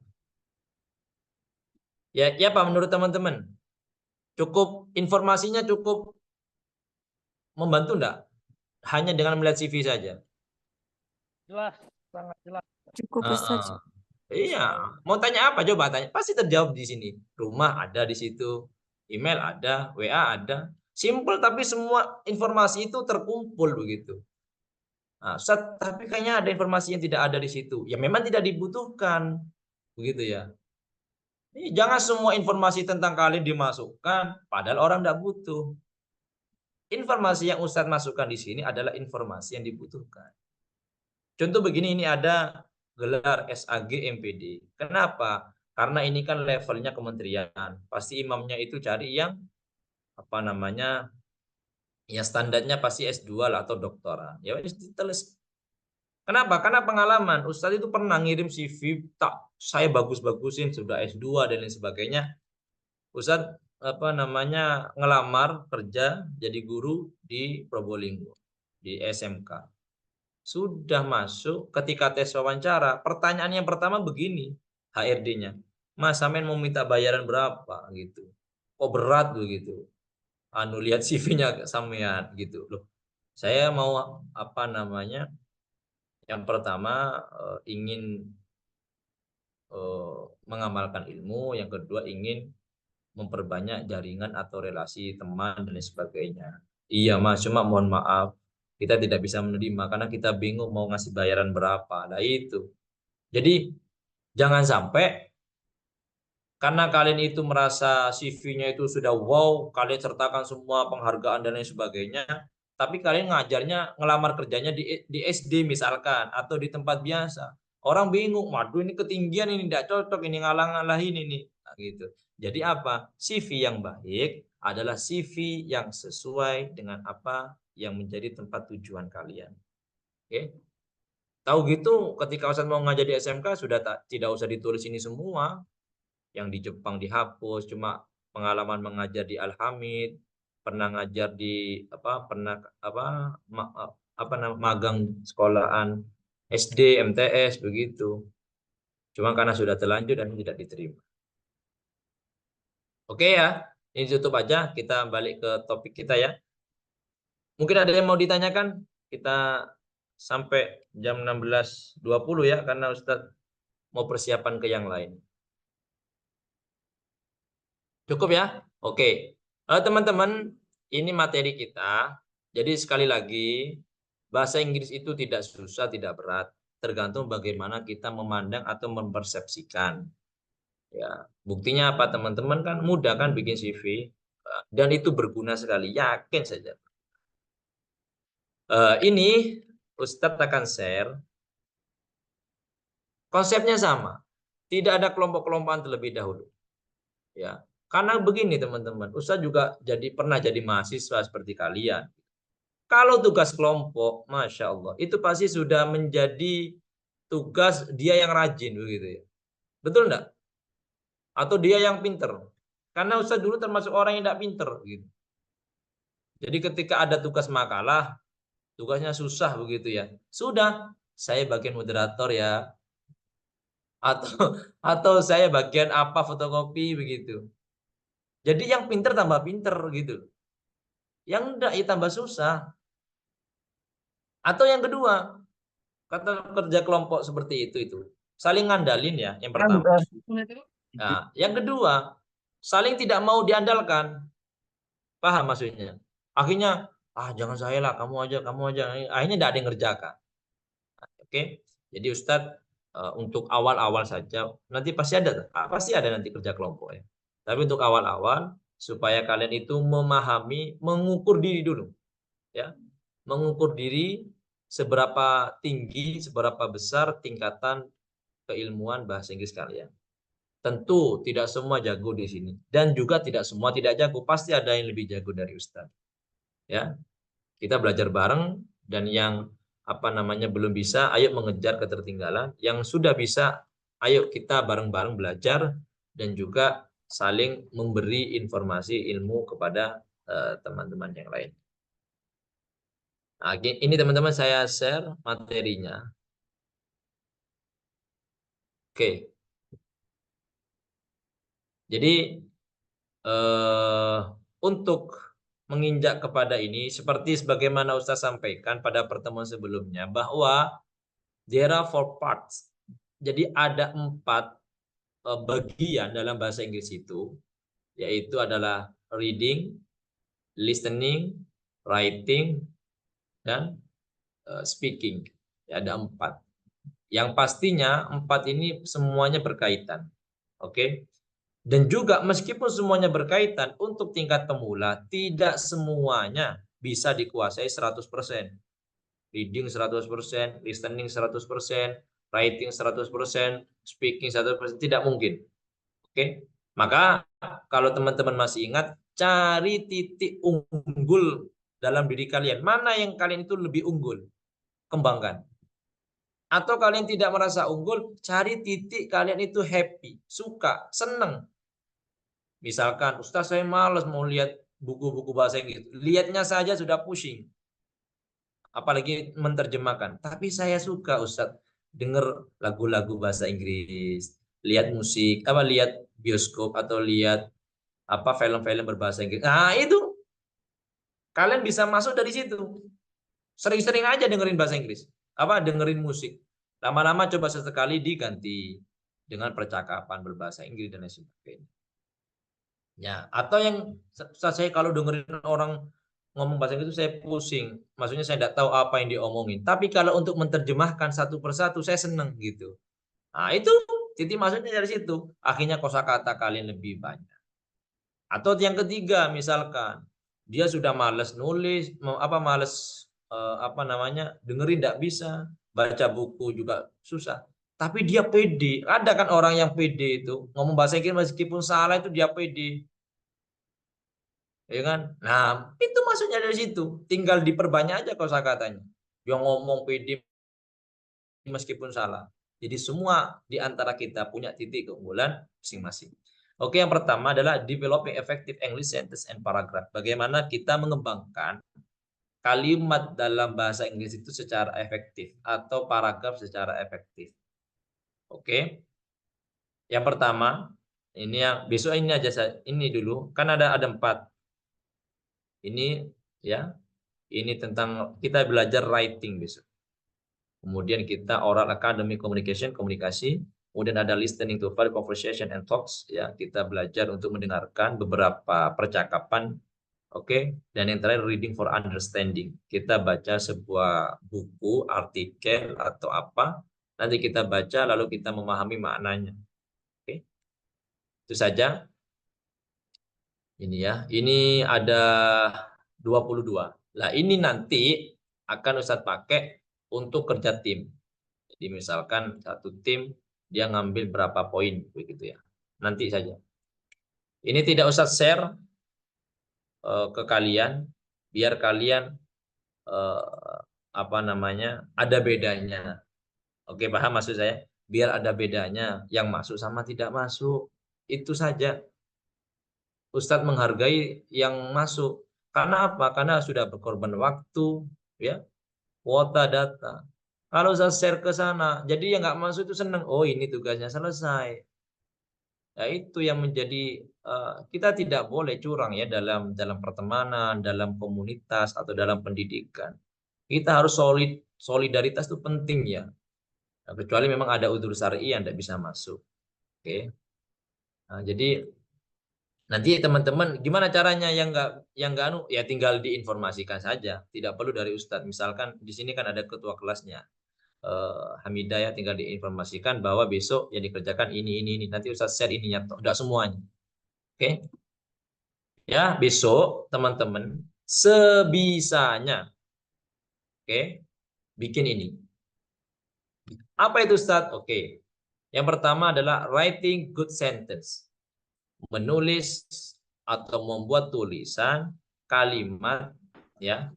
Ya, Pak menurut teman-teman? Cukup informasinya cukup membantu enggak? Hanya dengan melihat CV saja. Jelas, sangat jelas. Cukup Ustaz. Iya, mau tanya apa coba tanya, pasti terjawab di sini. Rumah ada di situ, email ada, WA ada. Simple tapi semua informasi itu terkumpul begitu. Nah, tapi kayaknya ada informasi yang tidak ada di situ. Ya memang tidak dibutuhkan. Begitu ya. Jangan semua informasi tentang kalian dimasukkan padahal orang tidak butuh. Informasi yang Ustadz masukkan di sini adalah informasi yang dibutuhkan. Contoh begini, ini ada gelar SAG MPD. Kenapa? Karena ini kan levelnya kementerian. Pasti imamnya itu cari yang ya standarnya pasti S2 lah atau doktoral. Ya ditulis. Kenapa? Karena pengalaman. Ustadz itu pernah ngirim CV, saya bagus-bagusin sudah S2 dan lain sebagainya. Ustadz ngelamar kerja jadi guru di Probolinggo, di SMK. Sudah masuk, ketika tes wawancara, pertanyaan yang pertama begini, HRD-nya, Mas, sampean mau minta bayaran berapa gitu? Kok berat begitu? lihat CV-nya sampean gitu loh. Saya mau apa namanya? Yang pertama ingin mengamalkan ilmu, yang kedua ingin memperbanyak jaringan atau relasi teman dan lain sebagainya. Iya Mas, cuma mohon maaf kita tidak bisa menerima karena kita bingung mau ngasih bayaran berapa. Nah itu. Jadi jangan sampai karena kalian itu merasa CV-nya itu sudah wow, kalian sertakan semua penghargaan dan lain sebagainya, tapi kalian ngajarnya ngelamar kerjanya di SD misalkan atau di tempat biasa. Orang bingung, waduh ini ketinggian, ini tidak cocok, ini ngalang-ngalahin ini. Nah, gitu. Jadi apa? CV yang baik adalah CV yang sesuai dengan apa yang menjadi tempat tujuan kalian. Oke? Tahu gitu ketika Ustaz mau ngajar di SMK sudah tidak usah ditulis ini semua. Yang di Jepang dihapus, cuma pengalaman mengajar di Al-Hamid, pernah ngajar di magang sekolahan SD, MTS begitu. Cuma karena sudah terlanjur dan tidak diterima. Oke ya, ini tutup aja, kita balik ke topik kita ya. Mungkin ada yang mau ditanyakan? Kita sampai jam 16.20 ya, karena Ustadz mau persiapan ke yang lain. Cukup ya? Oke. Teman-teman, ini materi kita. Jadi sekali lagi, bahasa Inggris itu tidak susah, tidak berat. Tergantung bagaimana kita memandang atau mempersepsikan. Ya, buktinya apa teman-teman kan mudah kan bikin CV dan itu berguna sekali, yakin saja. Ini Ustadz akan share konsepnya sama. Tidak ada kelompok-kelompokan terlebih dahulu. Ya. Karena begini teman-teman, Ustadz juga pernah jadi mahasiswa seperti kalian. Kalau tugas kelompok, Masya Allah, itu pasti sudah menjadi tugas dia yang rajin begitu ya. Betul enggak? Atau dia yang pinter. Karena Ustadz dulu termasuk orang yang tidak pinter. Gitu. Jadi ketika ada tugas makalah, tugasnya susah begitu ya. Sudah, saya bagian moderator ya. Atau saya bagian apa fotokopi begitu. Jadi yang pinter tambah pinter gitu. Yang enggak ya tambah susah. Atau yang kedua, kata kerja kelompok seperti itu. Saling ngandalin ya, yang pertama. Nah, yang kedua, saling tidak mau diandalkan. Paham maksudnya? Akhirnya, jangan saya lah, kamu aja. Akhirnya tidak ada yang ngerjakan. Oke, jadi Ustadz untuk awal-awal saja, nanti pasti ada nanti kerja kelompok ya. Tapi untuk awal-awal, supaya kalian itu memahami, mengukur diri dulu. Ya, mengukur diri seberapa tinggi, seberapa besar tingkatan keilmuan bahasa Inggris kalian. Tentu tidak semua jago di sini dan juga tidak semua tidak jago, pasti ada yang lebih jago dari Ustadz. Ya, kita belajar bareng dan yang belum bisa, ayo mengejar ketertinggalan. Yang sudah bisa, ayo kita bareng-bareng belajar dan juga saling memberi informasi ilmu kepada teman-teman yang lain. Nah, ini teman-teman saya share materinya. Oke. Jadi untuk menginjak kepada ini, seperti sebagaimana Ustaz sampaikan pada pertemuan sebelumnya, bahwa there are 4 parts. Jadi ada 4 bagian dalam bahasa Inggris itu, yaitu adalah reading, listening, writing, dan speaking. Ya, ada 4. Yang pastinya 4 ini semuanya berkaitan. Oke. Dan juga meskipun semuanya berkaitan, untuk tingkat pemula tidak semuanya bisa dikuasai 100%. Reading 100%, listening 100%, writing 100%, speaking 100%, tidak mungkin. Oke. Maka kalau teman-teman masih ingat, cari titik unggul dalam diri kalian. Mana yang kalian itu lebih unggul? Kembangkan. Atau kalian tidak merasa unggul, cari titik kalian itu happy, suka, senang. Misalkan, Ustaz saya malas mau lihat buku-buku bahasa Inggris. Lihatnya saja sudah pusing. Apalagi menerjemahkan. Tapi saya suka Ustaz dengar lagu-lagu bahasa Inggris, lihat musik, lihat bioskop atau lihat film-film berbahasa Inggris. Nah, itu Kalian bisa masuk dari situ. Sering-sering aja dengerin bahasa Inggris. Dengerin musik. Lama-lama coba sesekali diganti dengan percakapan berbahasa Inggris dan lain sebagainya. Ya, atau yang saya kalau dengerin orang ngomong bahasa Inggris itu saya pusing. Maksudnya saya tidak tahu apa yang diomongin. Tapi kalau untuk menerjemahkan satu persatu saya seneng gitu. Nah, itu titik masuknya dari situ. Akhirnya kosakata kalian lebih banyak. Atau yang ketiga, misalkan dia sudah males nulis, males dengerin tidak bisa, baca buku juga susah. Tapi dia pede. Ada kan orang yang pede itu ngomong bahasa Inggris meskipun salah itu dia pede, ya kan? Nah, itu maksudnya dari situ. Tinggal diperbanyak aja kosakatanya. Yang ngomong pede meskipun salah. Jadi semua di antara kita punya titik keunggulan masing-masing. Oke, yang pertama adalah developing effective English sentence and paragraph. Bagaimana kita mengembangkan kalimat dalam bahasa Inggris itu secara efektif atau paragraf secara efektif. Oke. Yang pertama, ini yang besok ini aja ini dulu. Kan ada 4. Ini ya. Ini tentang kita belajar writing besok. Kemudian kita oral academic communication, komunikasi. Kemudian ada listening to valid conversation and talks. Ya, kita belajar untuk mendengarkan beberapa percakapan. Oke. Dan yang terakhir reading for understanding. Kita baca sebuah buku, artikel atau apa. Nanti kita baca lalu kita memahami maknanya. Oke. Itu saja. Ini ya. Ini ada 22. Lah ini nanti akan Ustadz pakai untuk kerja tim. Jadi misalkan satu tim dia ngambil berapa poin begitu ya. Nanti saja. Ini tidak usah share ke kalian biar kalian ada bedanya. Oke, paham maksud saya? Biar ada bedanya yang masuk sama tidak masuk. Itu saja. Ustadz menghargai yang masuk. Karena apa? Karena sudah berkorban waktu, ya, kuota data. Kalau saya share ke sana, jadi yang nggak masuk itu seneng. Oh, ini tugasnya selesai. Ya, itu yang menjadi kita tidak boleh curang ya dalam pertemanan, dalam komunitas atau dalam pendidikan. Kita harus solidaritas itu penting ya. Nah, kecuali memang ada udzur syar'i yang tidak bisa masuk. Oke. Nah, jadi nanti teman-teman gimana caranya yang nggak ya tinggal diinformasikan saja, tidak perlu dari Ustadz. Misalkan di sini kan ada ketua kelasnya Hamidah ya, tinggal diinformasikan bahwa besok yang dikerjakan ini. Nanti Ustadz share ininya, tidak semuanya. Oke. Ya, besok teman-teman sebisanya bikin ini. Apa itu Ustadz? Oke. Yang pertama adalah writing good sentence. Menulis atau membuat tulisan kalimat ya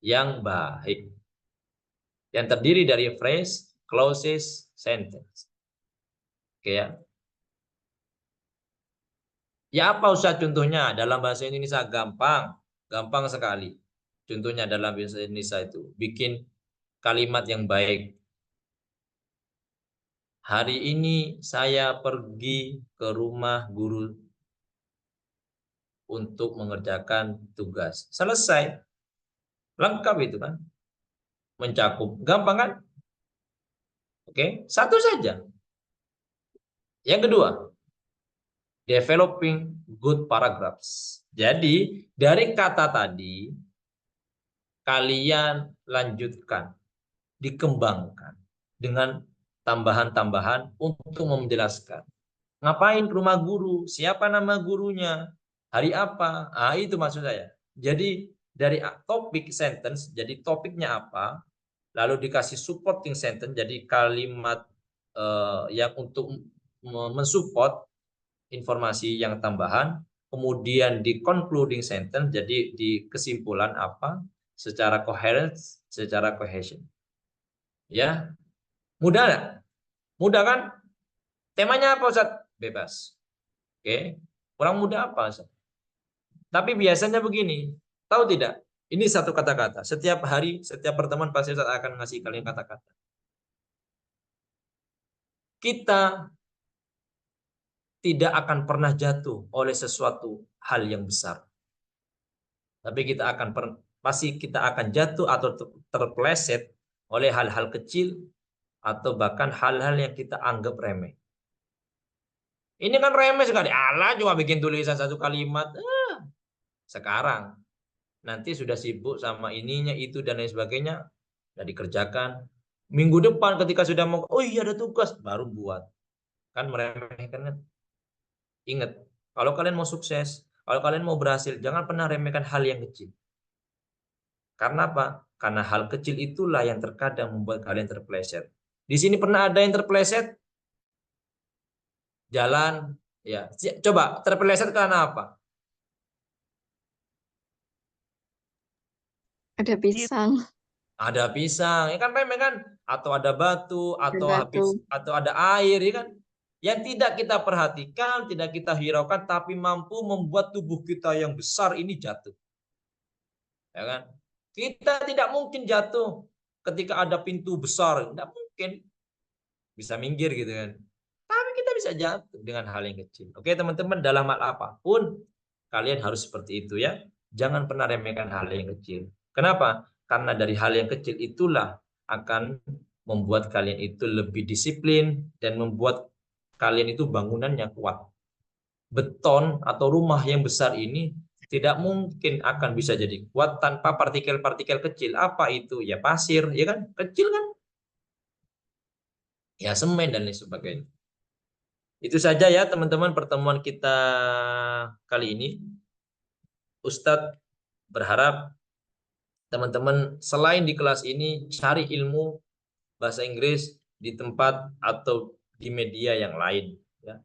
yang baik. Yang terdiri dari phrase, clauses, sentence. Oke ya. Ya apa Ustaz contohnya dalam bahasa Indonesia gampang sekali. Contohnya dalam bahasa Indonesia itu bikin kalimat yang baik. Hari ini saya pergi ke rumah guru untuk mengerjakan tugas. Selesai. Lengkap itu kan. Mencakup. Gampang kan? Oke, satu saja. Yang kedua, developing good paragraphs. Jadi, dari kata tadi, kalian lanjutkan, dikembangkan dengan tambahan-tambahan untuk menjelaskan. Ngapain ke rumah guru? Siapa nama gurunya? Hari apa? Ah, itu maksud saya. Jadi, dari topik sentence, jadi topiknya apa? Lalu dikasih supporting sentence, jadi kalimat yang untuk mensupport informasi yang tambahan, kemudian di concluding sentence, jadi di kesimpulan apa, secara coherence, secara cohesion. Ya, mudah nggak? Mudah kan? Temanya apa Ustaz? Bebas. Oke, kurang mudah apa Ustaz? Tapi biasanya begini, tahu tidak? Ini satu kata-kata. Setiap hari, setiap pertemuan pasti Ustaz akan ngasih kalian kata-kata. Kita tidak akan pernah jatuh oleh sesuatu hal yang besar. Tapi pasti kita akan jatuh atau terpeleset oleh hal-hal kecil atau bahkan hal-hal yang kita anggap remeh. Ini kan remeh sekali. Allah cuma bikin tulisan satu kalimat. Sekarang nanti sudah sibuk sama ininya itu dan lain sebagainya, sudah dikerjakan. Minggu depan ketika sudah mau, oh iya ada tugas, baru buat. Kan meremehkan kan? Ingat, kalau kalian mau sukses, kalau kalian mau berhasil, jangan pernah remehkan hal yang kecil. Karena apa? Karena hal kecil itulah yang terkadang membuat kalian terpeleset. Di sini pernah ada yang terpeleset? Jalan, ya. Coba terpeleset karena apa? Ada pisang, Ada pisang, ya kan remeh kan? Atau ada batu, atau batu. atau ada air, ya kan? Yang tidak kita perhatikan, tidak kita hiraukan, tapi mampu membuat tubuh kita yang besar ini jatuh. Ya kan? Kita tidak mungkin jatuh ketika ada pintu besar, tidak mungkin. Bisa minggir gitu kan. Tapi kita bisa jatuh dengan hal yang kecil. Oke teman-teman, dalam hal apapun kalian harus seperti itu ya. Jangan pernah remehkan hal yang kecil. Kenapa? Karena dari hal yang kecil itulah akan membuat kalian itu lebih disiplin dan membuat kalian itu bangunannya kuat. Beton atau rumah yang besar ini tidak mungkin akan bisa jadi kuat tanpa partikel-partikel kecil. Apa itu? Ya pasir, ya kan? Kecil kan? Ya semen dan lain sebagainya. Itu saja ya teman-teman pertemuan kita kali ini. Ustadz berharap teman-teman selain di kelas ini cari ilmu bahasa Inggris di tempat atau di media yang lain. Ya.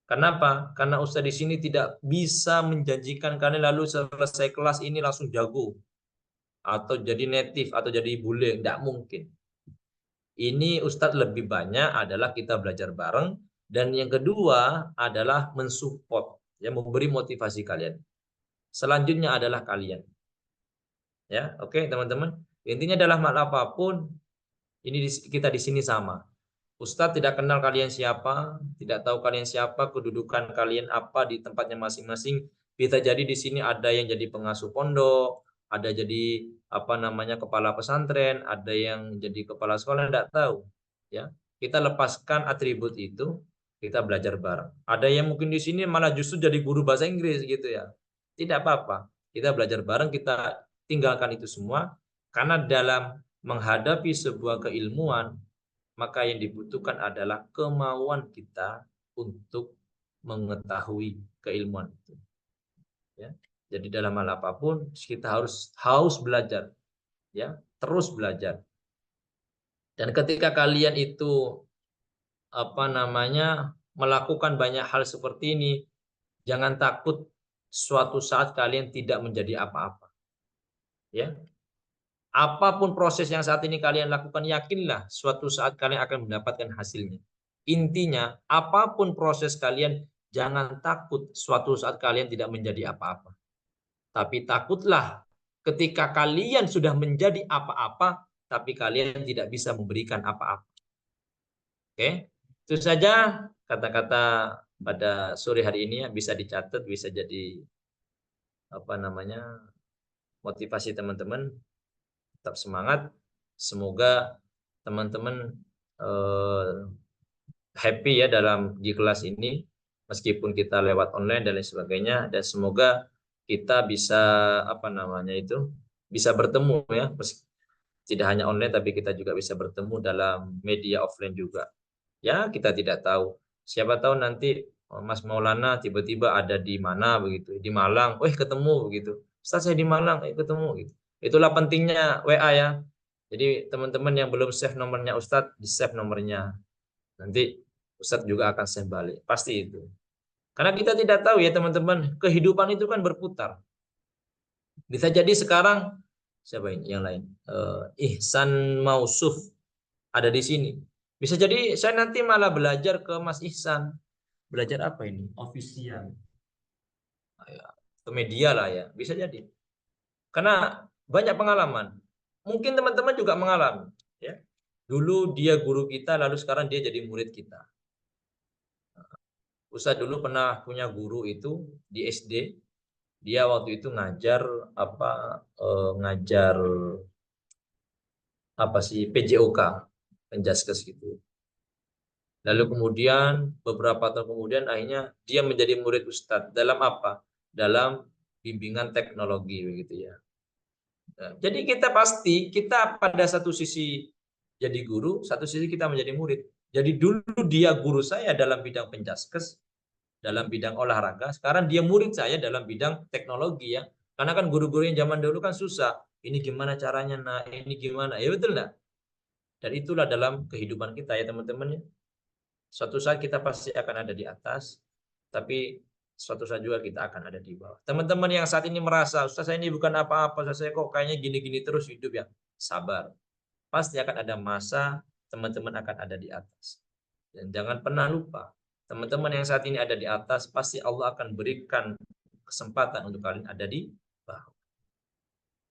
Kenapa? Karena Ustadz di sini tidak bisa menjanjikan kalian lalu selesai kelas ini langsung jago atau jadi native atau jadi bule. Tidak mungkin. Ini Ustadz lebih banyak adalah kita belajar bareng. Dan yang kedua adalah mensupport, ya, memberi motivasi kalian. Selanjutnya adalah kalian. Ya, oke teman-teman. Intinya dalam hal apapun, ini kita di sini sama. Ustadz tidak kenal kalian siapa, tidak tahu kalian siapa, kedudukan kalian apa di tempatnya masing-masing. Bisa jadi di sini ada yang jadi pengasuh pondok, ada jadi kepala pesantren, ada yang jadi kepala sekolah, tidak tahu. Ya, kita lepaskan atribut itu, kita belajar bareng. Ada yang mungkin di sini malah justru jadi guru bahasa Inggris gitu ya. Tidak apa-apa. Kita belajar bareng, kita tinggalkan itu semua karena dalam menghadapi sebuah keilmuan maka yang dibutuhkan adalah kemauan kita untuk mengetahui keilmuan itu. Ya. Jadi dalam hal apapun kita harus belajar, ya, terus belajar. Dan ketika kalian itu melakukan banyak hal seperti ini, jangan takut suatu saat kalian tidak menjadi apa-apa. Ya. Apapun proses yang saat ini kalian lakukan, yakinlah suatu saat kalian akan mendapatkan hasilnya. Intinya, apapun proses kalian, jangan takut suatu saat kalian tidak menjadi apa-apa. Tapi takutlah ketika kalian sudah menjadi apa-apa, tapi kalian tidak bisa memberikan apa-apa. Oke, itu saja kata-kata pada sore hari ini ya, bisa dicatat, bisa jadi motivasi teman-teman. Tetap semangat. Semoga teman-teman happy ya di kelas ini, meskipun kita lewat online dan lain sebagainya. Dan semoga kita bisa bisa bertemu ya, tidak hanya online tapi kita juga bisa bertemu dalam media offline juga. Ya kita tidak tahu. Siapa tahu nanti Mas Maulana tiba-tiba ada di mana begitu, di Malang, ketemu begitu. Ustaz saya di Malang, ketemu gitu. Itulah pentingnya WA ya. Jadi teman-teman yang belum save nomornya Ustadz, di save nomornya. Nanti Ustadz juga akan save balik. Pasti itu. Karena kita tidak tahu ya teman-teman, kehidupan itu kan berputar. Bisa jadi sekarang, siapa ini yang lain? Ihsan Mausuf ada di sini. Bisa jadi saya nanti malah belajar ke Mas Ihsan. Belajar apa ini? Official. Ke media lah ya. Bisa jadi. Karena banyak pengalaman. Mungkin teman-teman juga mengalami. Ya. Dulu dia guru kita, lalu sekarang dia jadi murid kita. Ustadz dulu pernah punya guru itu di SD. Dia waktu itu ngajar ngajar PJOK, Penjaskes gitu. Lalu kemudian beberapa tahun kemudian akhirnya dia menjadi murid Ustadz dalam apa? Dalam bimbingan teknologi begitu ya. Nah, jadi kita pada satu sisi jadi guru, satu sisi kita menjadi murid. Jadi dulu dia guru saya dalam bidang penjaskes, dalam bidang olahraga, sekarang dia murid saya dalam bidang teknologi ya. Karena kan guru-guru yang zaman dulu kan susah. Ini gimana caranya, nah ini gimana, ya betul nggak? Dan itulah dalam kehidupan kita ya teman-teman ya. Suatu saat kita pasti akan ada di atas, tapi suatu saat juga kita akan ada di bawah. Teman-teman yang saat ini merasa, Ustaz saya ini bukan apa-apa, Ustaz saya kok kayaknya gini-gini terus hidup ya. Sabar. Pasti akan ada masa teman-teman akan ada di atas. Dan jangan pernah lupa, teman-teman yang saat ini ada di atas, pasti Allah akan berikan kesempatan untuk kalian ada di bawah.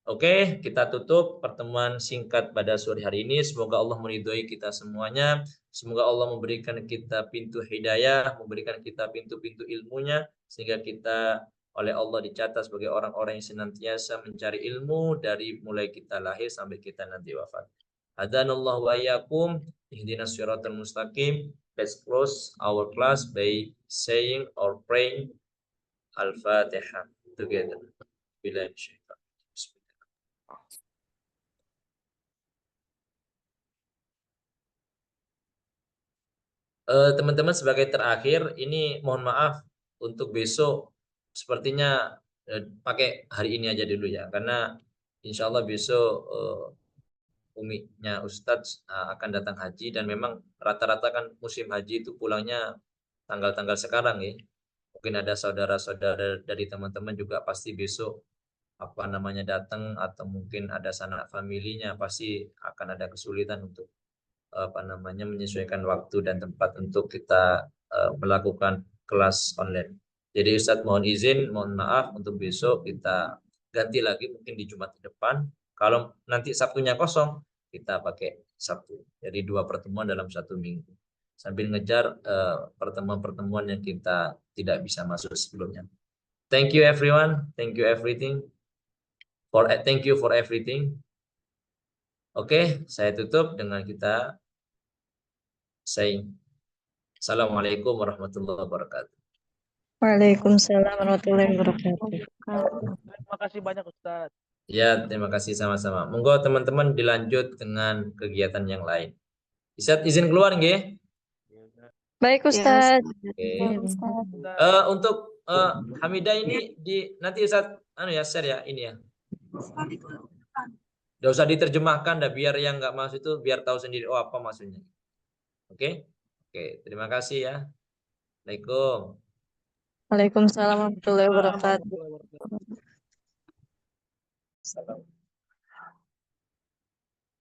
Oke, kita tutup pertemuan singkat pada sore hari ini. Semoga Allah meridhoi kita semuanya. Semoga Allah memberikan kita pintu hidayah, memberikan kita pintu-pintu ilmunya, sehingga kita oleh Allah dicatat sebagai orang-orang yang senantiasa mencari ilmu dari mulai kita lahir sampai kita nanti wafat. Hadanallahu wa iyyakum ihdinas siratal mustaqim. Let's close our class by saying or praying Al-Fatihah together. Billahi syaitan. Teman-teman sebagai terakhir ini mohon maaf untuk besok sepertinya pakai hari ini aja dulu ya, karena insya Allah besok uminya Ustadz akan datang haji, dan memang rata-rata kan musim haji itu pulangnya tanggal-tanggal sekarang ya. Mungkin ada saudara-saudara dari teman-teman juga pasti besok datang, atau mungkin ada sanak familinya, pasti akan ada kesulitan untuk menyesuaikan waktu dan tempat untuk kita melakukan kelas online. Jadi Ustadz mohon maaf untuk besok kita ganti lagi mungkin di Jumat depan. Kalau nanti Sabtunya kosong, kita pakai Sabtu. Jadi 2 pertemuan dalam 1 minggu. Sambil ngejar pertemuan-pertemuan yang kita tidak bisa masuk sebelumnya. Thank you everyone. Thank you everything. Thank you for everything. Oke, saya tutup dengan kita saying Assalamualaikum warahmatullahi wabarakatuh. Waalaikumsalam warahmatullahi wabarakatuh. Terima kasih banyak Ustaz. Ya, terima kasih sama-sama. Monggo teman-teman dilanjut dengan kegiatan yang lain. Bisa izin keluar nggih? Baik Ya, Ustaz. Oke. Ustaz. Untuk Hamidah ini nanti Ustaz share ya ini ya. Nggak usah diterjemahkan dah, biar yang nggak masuk itu biar tahu sendiri apa maksudnya. Oke? Oke, terima kasih ya. Assalamualaikum. Waalaikumsalam warahmatullahi wabarakatuh. Waalaikumsalam warahmatullahi wabarakatuh. Salam.